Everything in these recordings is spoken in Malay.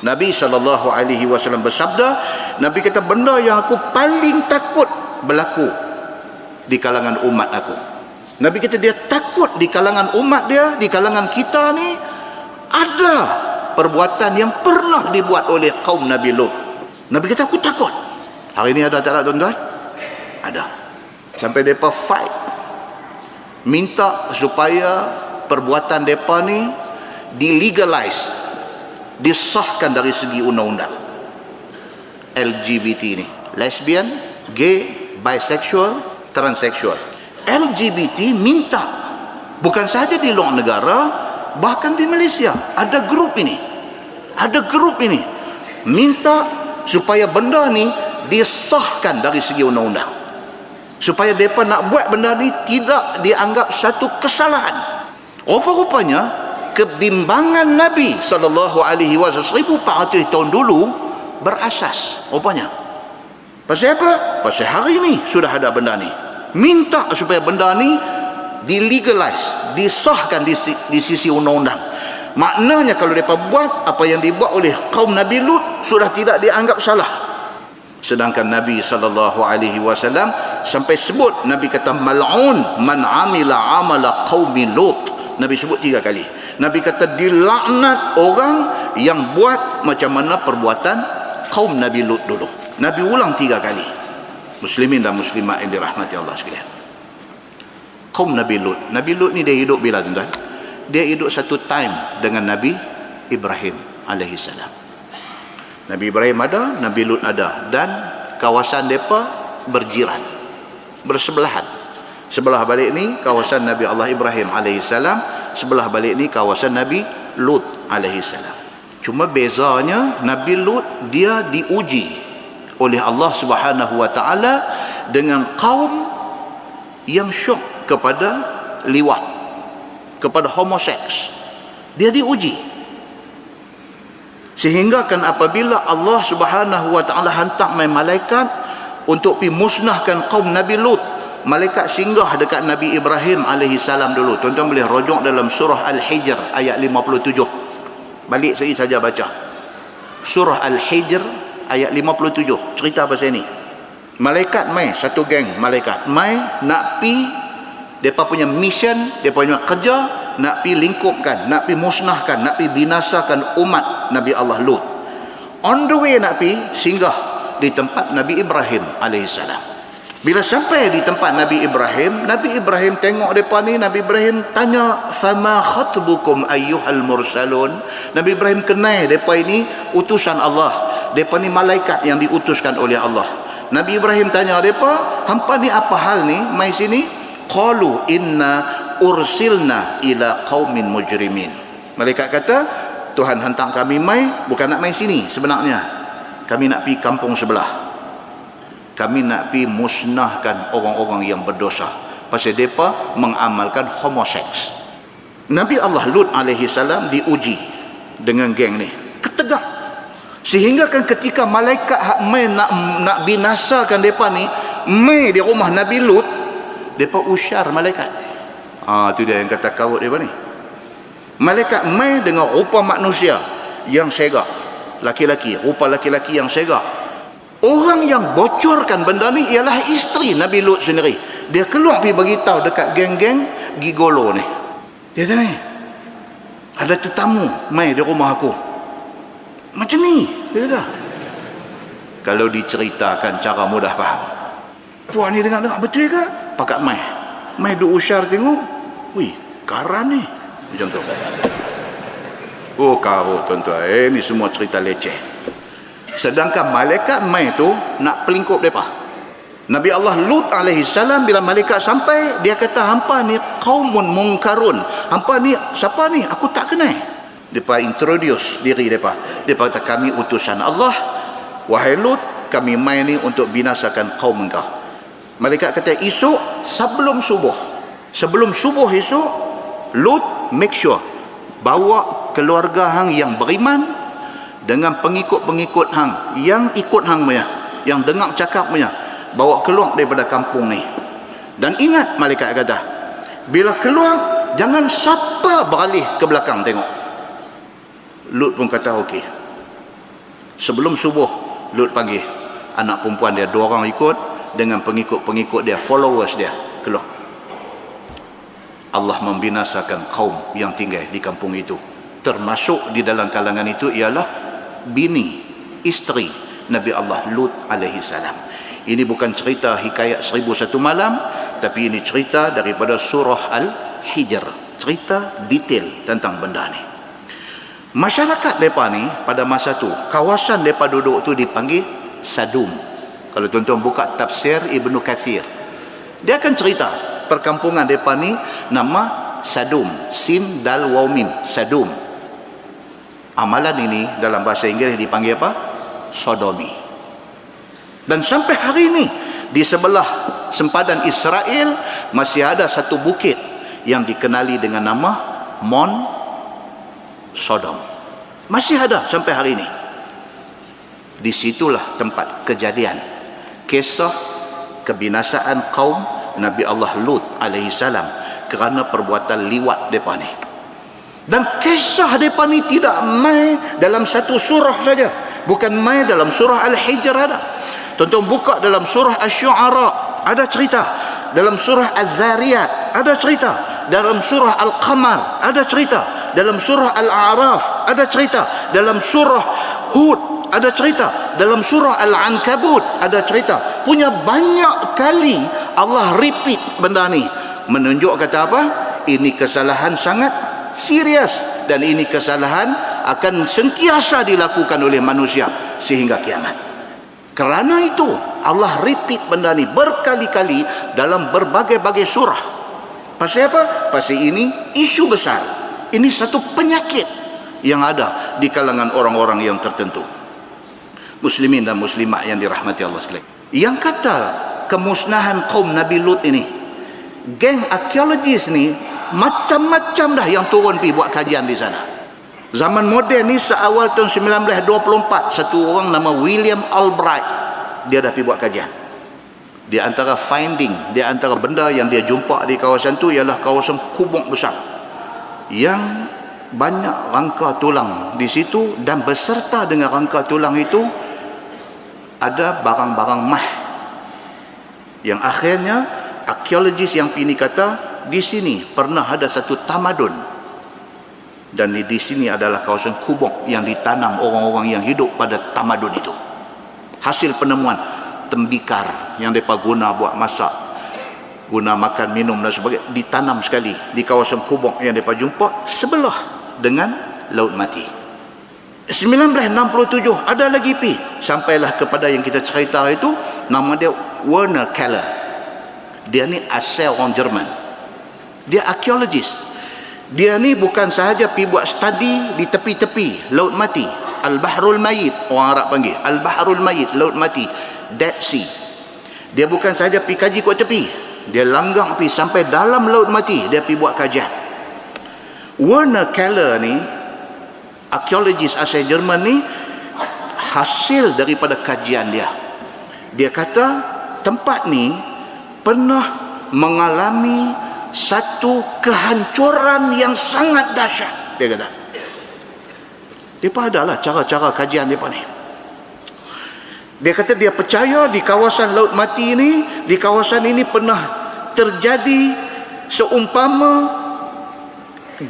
Nabi SAW bersabda, Nabi kata, benda yang aku paling takut berlaku di kalangan umat aku. Nabi kata dia takut di kalangan umat dia, di kalangan kita ni ada perbuatan yang pernah dibuat oleh kaum Nabi Lut. Nabi kata aku takut. Hari ini ada tak ada tuan-tuan? Ada. Sampai mereka fight, minta supaya perbuatan mereka ni dilegalize, disahkan dari segi undang-undang. LGBT ni, lesbian, gay, bisexual, transseksual. LGBT minta, bukan saja di luar negara, bahkan di Malaysia ada grup ini minta supaya benda ni disahkan dari segi undang-undang, supaya mereka nak buat benda ni tidak dianggap satu kesalahan. Rupa-rupanya kebimbangan Nabi SAW 1400 tahun dulu berasas rupanya. Pasal apa? Pasal hari ni sudah ada benda ni, minta supaya benda ni dilegalize, disahkan di sisi undang-undang. Maknanya kalau mereka buat apa yang dibuat oleh kaum Nabi Lut sudah tidak dianggap salah. Sedangkan Nabi SAW sampai sebut, Nabi kata mal'un man amila amala qaumi Lut. Nabi sebut 3 kali. Nabi kata dilaknat orang yang buat macam mana perbuatan kaum Nabi Lut dulu. Nabi ulang 3 kali. Muslimin dan muslimat yang dirahmati Allah sekalian, kaum Nabi Lut. Nabi Lut ni dia hidup bila tuan-tuan? Dia hidup satu time dengan Nabi Ibrahim alaihissalam. Nabi Ibrahim ada, Nabi Lut ada, dan kawasan mereka berjiran, bersebelahan. Sebelah balik ni kawasan Nabi Allah Ibrahim alaihissalam, sebelah balik ni kawasan Nabi Lut alaihissalam. Cuma bezanya Nabi Lut dia diuji oleh Allah Subhanahu wa taala dengan kaum yang syok kepada liwat, kepada homoseks. Dia diuji. Sehingga kan apabila Allah Subhanahu wa taala hantar malaikat untuk pi musnahkan kaum Nabi Lut, malaikat singgah dekat Nabi Ibrahim alaihi salam dulu. Tuan-tuan boleh rujuk dalam surah Al-Hijr ayat 57. Balik saya saja baca. Surah Al-Hijr ayat 57 cerita pasal ni. Malaikat mai, satu geng malaikat mai nak pi, depa punya mission, depa punya kerja nak pi lingkupkan, nak pi musnahkan, nak pi binasakan umat Nabi Allah Lut. On the way nak pi singgah di tempat Nabi Ibrahim alaihissalam. Bila sampai di tempat Nabi Ibrahim tengok depa ni, Nabi Ibrahim tanya, "Fama khatbukum ayyuhal mursalun?" Nabi Ibrahim kenal depa ini utusan Allah. Depa ni malaikat yang diutuskan oleh Allah. Nabi Ibrahim tanya depa, "Hampa ni apa hal ni mai sini?" Qalu inna ursilna ila qaumin mujrimin. Malaikat kata, Tuhan hantar kami mai bukan nak mai sini sebenarnya. Kami nak pi kampung sebelah. Kami nak pi musnahkan orang-orang yang berdosa pasal mereka mengamalkan homoseks. Nabi Allah Lut alaihi salam diuji dengan geng ni, ketegak. Sehingga kan ketika malaikat mai nak binasakan mereka ni, mai di rumah Nabi Lut, mereka usyar malaikat. Tu dia yang kata kawut mereka ni. Malaikat mai dengan rupa manusia yang segak, laki-laki, rupa laki-laki yang segak. Orang yang bocorkan benda ni ialah isteri Nabi Lut sendiri. Dia keluar pergi beritahu dekat geng-geng gigolo ni. Dia tanya, ada tetamu mai di rumah aku. Macam ni. Dia kata. Kalau diceritakan cara mudah faham. Puan ni dengar-dengar, betul ke? Pakat mai. Mai duk usyar tengok. Wih, karan ni. Macam tu. Oh, kau tuan-tuan. Ni semua cerita leceh. Sedangkan malaikat mai tu nak pelingkup mereka. Nabi Allah Lut alaihi salam bila malaikat sampai, dia kata, "Hampa ni qaumun munkarun." Hampa ni siapa ni? Aku tak kenal. Depa introduce diri depa. Depa kata, "Kami utusan Allah. Wahai Lut, kami mai ni untuk binasakan kaum engkau." Malaikat kata, "Esok sebelum subuh esok, Lut make sure bawa keluarga hang yang beriman dengan pengikut-pengikut hang yang ikut hang punya, yang dengar cakap punya, bawa keluar daripada kampung ni. Dan ingat," malaikat kata, "bila keluar jangan siapa beralih ke belakang tengok." Lut pun kata okey. Sebelum subuh, Lut panggil anak perempuan dia, 2 orang ikut dengan pengikut-pengikut dia, followers dia, keluar. Allah membinasakan kaum yang tinggal di kampung itu. Termasuk di dalam kalangan itu ialah bini, isteri Nabi Allah Lut alaihi salam. Ini bukan cerita hikayat 1001 malam, tapi ini cerita daripada surah Al-Hijr, cerita detail tentang benda ni. Masyarakat mereka ni pada masa tu, kawasan mereka duduk tu dipanggil Sadum. Kalau tuan-tuan buka tafsir Ibnu Kathir, dia akan cerita perkampungan mereka ni nama Sadum, Sin Dal Waw Mim, Sadum. Amalan ini dalam bahasa Inggeris dipanggil apa? Sodomi. Dan sampai hari ini di sebelah sempadan Israel masih ada satu bukit yang dikenali dengan nama Mount Sodom. Masih ada sampai hari ini. Disitulah tempat kejadian kisah kebinasaan kaum Nabi Allah Lut alaihi salam kerana perbuatan liwat mereka ni. Dan kisah mereka ni tidak mai dalam satu surah saja, bukan mai dalam surah Al-Hijr ada. Tuan-tuan buka dalam surah Asy-Syu'ara ada cerita, dalam surah Az-Zariyat ada cerita, dalam surah Al-Qamar ada cerita, dalam surah Al-A'raf ada cerita, dalam surah Hud ada cerita, dalam surah Al-Ankabut ada cerita. Punya banyak kali Allah repeat benda ni, menunjuk kata apa? Ini kesalahan sangat serius, dan ini kesalahan akan sentiasa dilakukan oleh manusia sehingga kiamat. Kerana itu Allah repeat benda ni berkali-kali dalam berbagai-bagai surah. Pasal apa? Pasal ini isu besar. Ini satu penyakit yang ada di kalangan orang-orang yang tertentu. Muslimin dan muslimat yang dirahmati Allah sekalian. Yang kata kemusnahan kaum Nabi Lut ini, geng arkeologis ni macam-macam dah yang turun pergi buat kajian di sana. Zaman moden ni seawal tahun 1924, satu orang nama William Albright, dia dah pergi buat kajian. Di antara finding, di antara benda yang dia jumpa di kawasan tu ialah kawasan kubur besar yang banyak rangka tulang di situ, dan beserta dengan rangka tulang itu ada barang-barang mah yang akhirnya arkeologis yang pini kata di sini pernah ada satu tamadun, dan di sini adalah kawasan kubur yang ditanam orang-orang yang hidup pada tamadun itu. Hasil penemuan tembikar yang mereka guna buat masak, guna makan, minum dan sebagainya, ditanam sekali di kawasan kubur yang mereka jumpa sebelah dengan Laut Mati. 1967 ada lagi pi, sampailah kepada yang kita cerita itu, nama dia Werner Keller. Dia ni asal orang Jerman, dia arkeologis. Dia ni bukan sahaja pergi buat studi di tepi-tepi Laut Mati, Al-Bahrul Mayit orang Arab panggil, Al-Bahrul Mayit, Laut Mati, Dead Sea. Dia bukan sahaja pergi kaji kat tepi, dia langgang pergi sampai dalam Laut Mati, dia pergi buat kajian. Werner Keller ni arkeologis asal Jerman ni, hasil daripada kajian dia, dia kata tempat ni pernah mengalami satu kehancuran yang sangat dahsyat. Dia kata mereka adalah cara-cara kajian mereka ni. Dia kata dia percaya di kawasan Laut Mati ni, di kawasan ini pernah terjadi seumpama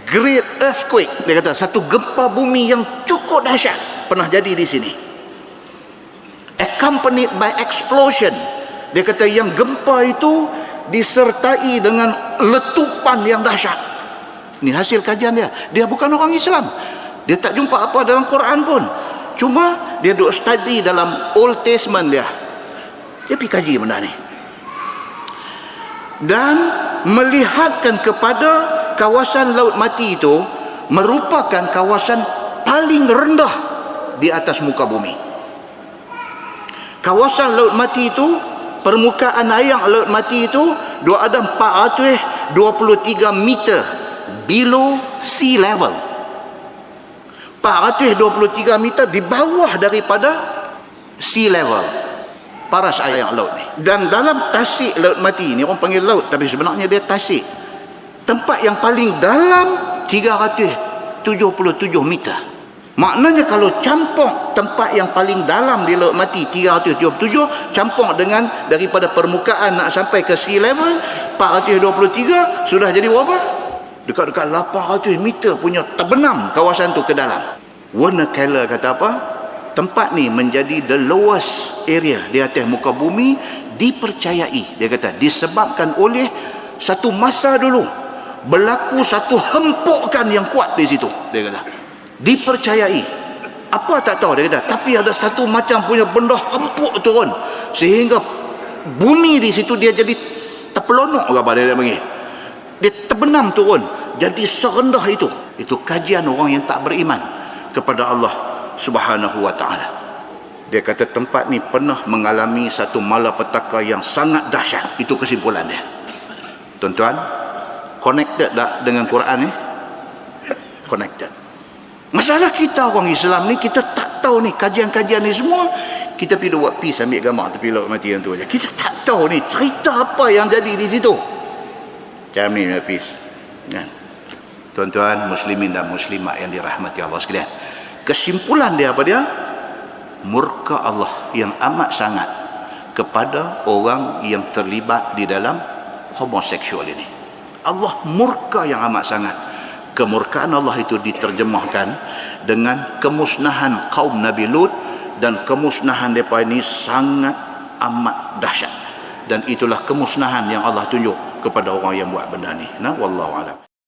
great earthquake. Dia kata satu gempa bumi yang cukup dahsyat pernah jadi di sini, accompanied by explosion. Dia kata yang gempa itu disertai dengan letupan yang dahsyat. Ini hasil kajian dia. Dia bukan orang Islam, dia tak jumpa apa dalam Quran pun, cuma dia duk study dalam Old Testament dia pergi kaji benda ni, dan melihatkan kepada kawasan Laut Mati itu merupakan kawasan paling rendah di atas muka bumi. Kawasan Laut Mati itu, permukaan air Laut Mati itu dia ada 423 meter below sea level. 423 meter di bawah daripada sea level, paras air laut ni. Dan dalam tasik Laut Mati ni, orang panggil laut tapi sebenarnya dia tasik, tempat yang paling dalam 377 meter. Maknanya kalau campur tempat yang paling dalam di Laut Mati 377, campur dengan daripada permukaan nak sampai ke sea level 423, sudah jadi berapa? Dekat-dekat 800 meter punya terbenam kawasan tu ke dalam. Warner Keller kata apa? Tempat ni menjadi the lowest area di atas muka bumi, dipercayai, dia kata, disebabkan oleh satu masa dulu berlaku satu hempukan yang kuat di situ, dia kata. Dipercayai, apa tak tahu, dia kata, tapi ada satu macam punya benda hempuk turun sehingga bumi di situ dia jadi terpelonok, apa dia panggil, dia terbenam turun jadi serendah itu. Itu kajian orang yang tak beriman kepada Allah Subhanahu wa ta'ala. Dia kata tempat ni pernah mengalami satu malapetaka yang sangat dahsyat. Itu kesimpulan dia. Tuan-tuan, connected tak dengan Quran ni? Connected. Masalah kita orang Islam ni, kita tak tahu ni kajian-kajian ni semua. Kita pergi buat peace, ambil gambar tepi Laut Mati yang tu aja. Kita tak tahu ni cerita apa yang jadi di situ. Macam ni peace. Kan? Tuan-tuan muslimin dan muslimat yang dirahmati Allah sekalian, kesimpulan dia apa dia? Murka Allah yang amat sangat kepada orang yang terlibat di dalam homoseksual ini. Allah murka yang amat sangat. Kemurkaan Allah itu diterjemahkan dengan kemusnahan kaum Nabi Lut, dan kemusnahan mereka ini sangat amat dahsyat, dan itulah kemusnahan yang Allah tunjuk kepada orang yang buat benda ni. Nah, wallahu a'lam.